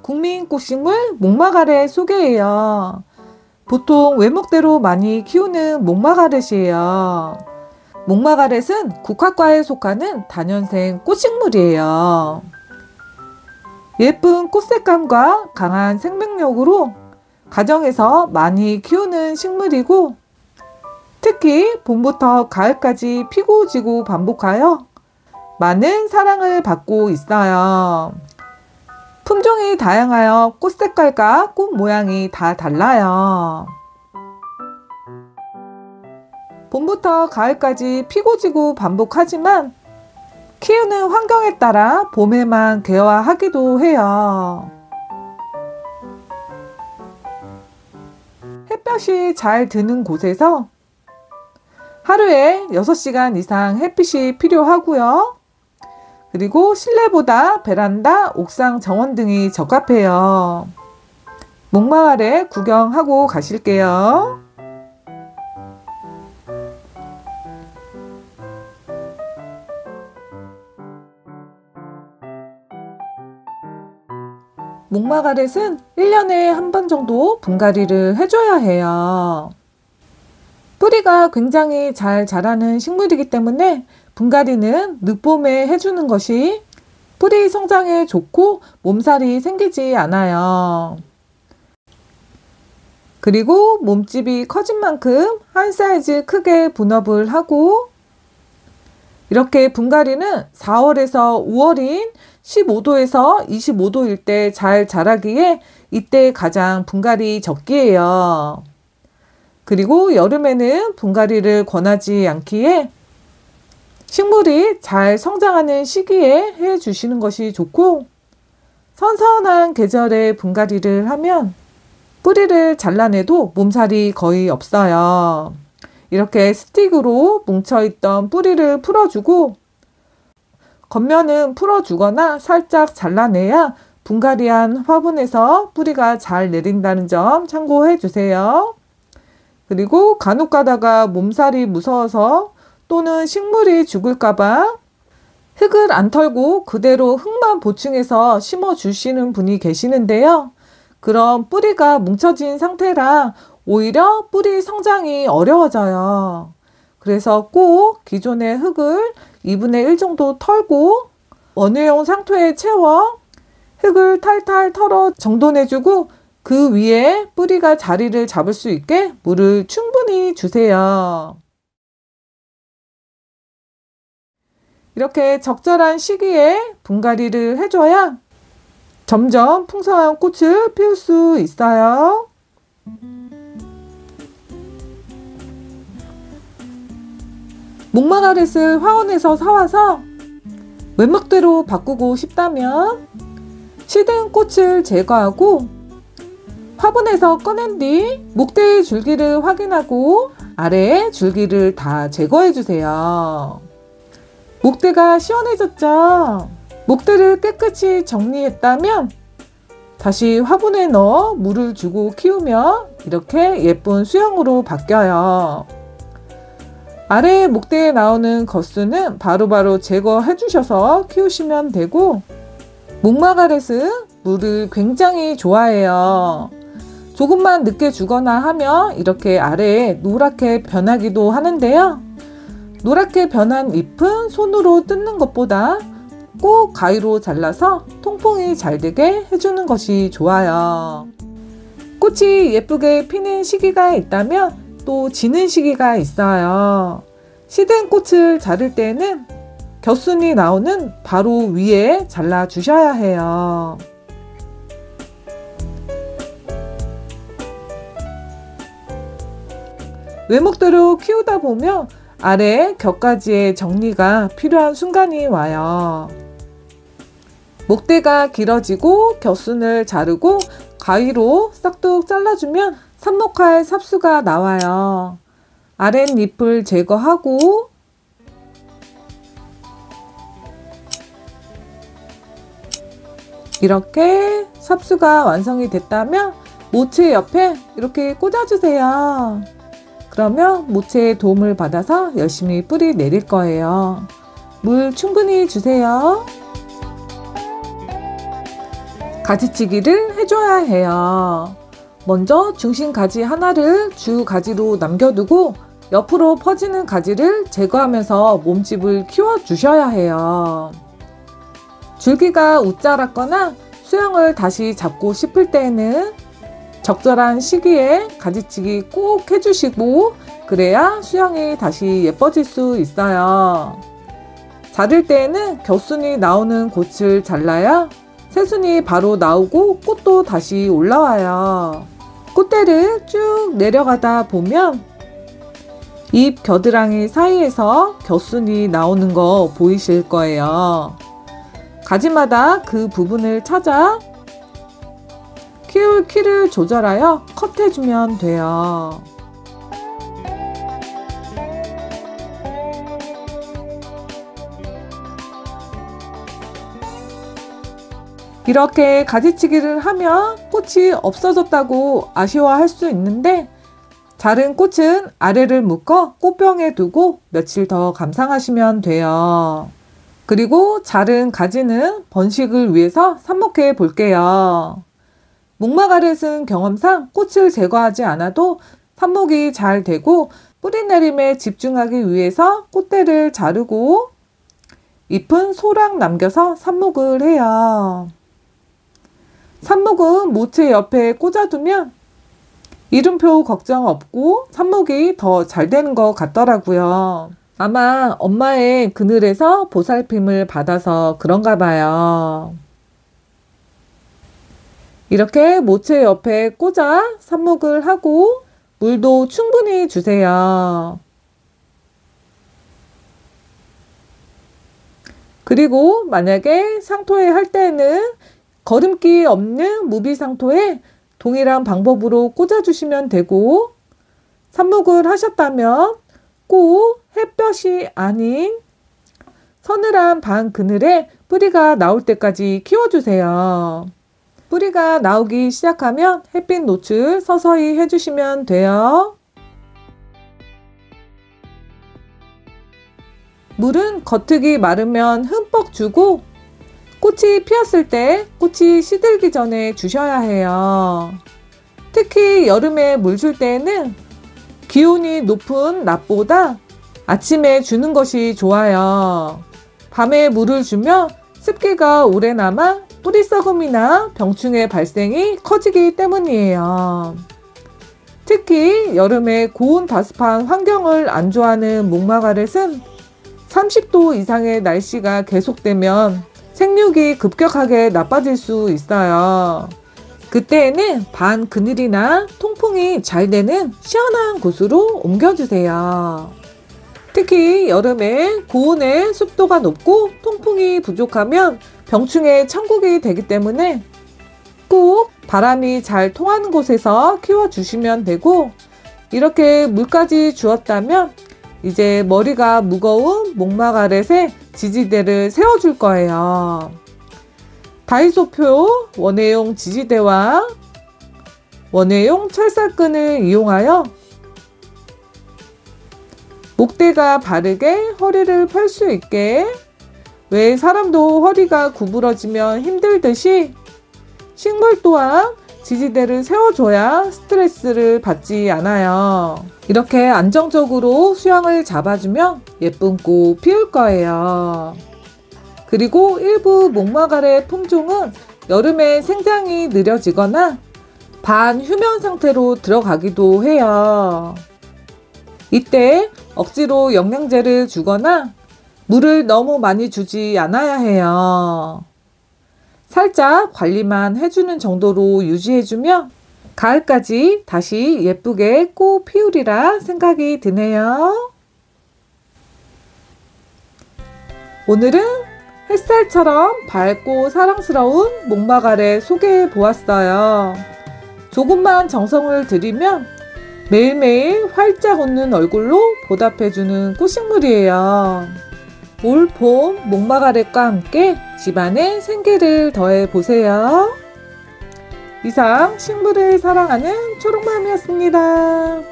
국민 꽃식물 목마가렛 소개해요. 보통 외목대로 많이 키우는 목마가렛이에요. 목마가렛은 국화과에 속하는 다년생 꽃식물이에요. 예쁜 꽃색감과 강한 생명력으로 가정에서 많이 키우는 식물이고, 특히 봄부터 가을까지 피고 지고 반복하여 많은 사랑을 받고 있어요. 품종이 다양하여 꽃 색깔과 꽃 모양이 다 달라요. 봄부터 가을까지 피고 지고 반복하지만 키우는 환경에 따라 봄에만 개화하기도 해요. 햇볕이 잘 드는 곳에서 하루에 6시간 이상 햇빛이 필요하고요. 그리고 실내보다 베란다, 옥상 정원 등이 적합해요. 목마가렛 구경하고 가실게요. 목마가렛은 1년에 한 번 정도 분갈이를 해줘야 해요. 뿌리가 굉장히 잘 자라는 식물이기 때문에 분갈이는 늦봄에 해주는 것이 뿌리 성장에 좋고 몸살이 생기지 않아요. 그리고 몸집이 커진 만큼 한 사이즈 크게 분업을 하고, 이렇게 분갈이는 4월에서 5월인 15도에서 25도일 때 잘 자라기에 이때 가장 분갈이 적기예요. 그리고 여름에는 분갈이를 권하지 않기에 식물이 잘 성장하는 시기에 해 주시는 것이 좋고, 선선한 계절에 분갈이를 하면 뿌리를 잘라내도 몸살이 거의 없어요. 이렇게 스틱으로 뭉쳐있던 뿌리를 풀어주고, 겉면은 풀어주거나 살짝 잘라내야 분갈이한 화분에서 뿌리가 잘 내린다는 점 참고해 주세요. 그리고 간혹 가다가 몸살이 무서워서 또는 식물이 죽을까봐 흙을 안 털고 그대로 흙만 보충해서 심어 주시는 분이 계시는데요. 그럼 뿌리가 뭉쳐진 상태라 오히려 뿌리 성장이 어려워져요. 그래서 꼭 기존의 흙을 2분의 1 정도 털고 원예용 상토에 채워 흙을 탈탈 털어 정돈해주고, 그 위에 뿌리가 자리를 잡을 수 있게 물을 충분히 주세요. 이렇게 적절한 시기에 분갈이를 해줘야 점점 풍성한 꽃을 피울 수 있어요. 목마가렛을 화원에서 사와서 외목대로 바꾸고 싶다면 시든 꽃을 제거하고 화분에서 꺼낸 뒤 목대의 줄기를 확인하고 아래의 줄기를 다 제거해 주세요. 목대가 시원해졌죠? 목대를 깨끗이 정리했다면 다시 화분에 넣어 물을 주고 키우면 이렇게 예쁜 수영으로 바뀌어요. 아래 목대에 나오는 겉수는 바로바로 제거해 주셔서 키우시면 되고, 목마가렛은 물을 굉장히 좋아해요. 조금만 늦게 주거나 하면 이렇게 아래에 노랗게 변하기도 하는데요. 노랗게 변한 잎은 손으로 뜯는 것보다 꼭 가위로 잘라서 통풍이 잘 되게 해주는 것이 좋아요. 꽃이 예쁘게 피는 시기가 있다면 또 지는 시기가 있어요. 시든 꽃을 자를 때는 겨순이 나오는 바로 위에 잘라 주셔야 해요. 외목대로 키우다 보면 아래 곁가지의 정리가 필요한 순간이 와요. 목대가 길어지고 겨순을 자르고 가위로 싹둑 잘라주면 삽목할 삽수가 나와요. 아랫잎을 제거하고 이렇게 삽수가 완성이 됐다면 모체 옆에 이렇게 꽂아주세요. 그러면 모체의 도움을 받아서 열심히 뿌리 내릴 거예요. 물 충분히 주세요. 가지치기를 해줘야 해요. 먼저 중심 가지 하나를 주 가지로 남겨두고 옆으로 퍼지는 가지를 제거하면서 몸집을 키워주셔야 해요. 줄기가 웃자랐거나 수영을 다시 잡고 싶을 때에는 적절한 시기에 가지치기 꼭 해주시고 그래야 수영이 다시 예뻐질 수 있어요. 자를 때에는 겨순이 나오는 꽃을 잘라야 새순이 바로 나오고 꽃도 다시 올라와요. 꽃대를 쭉 내려가다 보면 잎 겨드랑이 사이에서 겨순이 나오는 거 보이실 거예요. 가지마다 그 부분을 찾아 키울 키를 조절하여 컷해주면 돼요. 이렇게 가지치기를 하면 꽃이 없어졌다고 아쉬워할 수 있는데 자른 꽃은 아래를 묶어 꽃병에 두고 며칠 더 감상하시면 돼요. 그리고 자른 가지는 번식을 위해서 삽목해 볼게요. 목마가렛은 경험상 꽃을 제거하지 않아도 삽목이 잘 되고 뿌리 내림에 집중하기 위해서 꽃대를 자르고 잎은 소량 남겨서 삽목을 해요. 삽목은 모체 옆에 꽂아두면 이름표 걱정 없고 삽목이 더 잘 되는 것 같더라고요. 아마 엄마의 그늘에서 보살핌을 받아서 그런가 봐요. 이렇게 모체 옆에 꽂아 삽목을 하고 물도 충분히 주세요. 그리고 만약에 상토에 할 때는 거름기 없는 무비상토에 동일한 방법으로 꽂아주시면 되고 삽목을 하셨다면 꼭 햇볕이 아닌 서늘한 방 그늘에 뿌리가 나올 때까지 키워주세요. 뿌리가 나오기 시작하면 햇빛 노출 서서히 해주시면 돼요. 물은 겉흙이 마르면 흠뻑 주고 꽃이 피었을 때 꽃이 시들기 전에 주셔야 해요. 특히 여름에 물 줄 때에는 기온이 높은 낮보다 아침에 주는 것이 좋아요. 밤에 물을 주면 습기가 오래 남아 뿌리 썩음이나 병충해 발생이 커지기 때문이에요. 특히 여름에 고온 다습한 환경을 안 좋아하는 목마가렛은 30도 이상의 날씨가 계속되면 생육이 급격하게 나빠질 수 있어요. 그때에는 반 그늘이나 통풍이 잘 되는 시원한 곳으로 옮겨주세요. 특히 여름에 고온의 습도가 높고 통풍이 부족하면 병충해 천국이 되기 때문에 꼭 바람이 잘 통하는 곳에서 키워주시면 되고 이렇게 물까지 주었다면 이제 머리가 무거운 목마가렛에 지지대를 세워줄 거예요. 다이소표 원예용 지지대와 원예용 철사끈을 이용하여 목대가 바르게 허리를 펼 수 있게 왜 사람도 허리가 구부러지면 힘들듯이 식물 또한 지지대를 세워줘야 스트레스를 받지 않아요. 이렇게 안정적으로 수영을 잡아주면 예쁜 꽃 피울 거예요. 그리고 일부 목마가렛 품종은 여름에 생장이 느려지거나 반휴면 상태로 들어가기도 해요. 이때 억지로 영양제를 주거나 물을 너무 많이 주지 않아야 해요. 살짝 관리만 해주는 정도로 유지해주면 가을까지 다시 예쁘게 꽃 피우리라 생각이 드네요. 오늘은 햇살처럼 밝고 사랑스러운 목마가렛 소개해 보았어요. 조금만 정성을 들이면 매일매일 활짝 웃는 얼굴로 보답해주는 꽃식물이에요. 올 봄 목마가렛과 함께 집안에 생기를 더해보세요. 이상 식물을 사랑하는 초록맘이었습니다.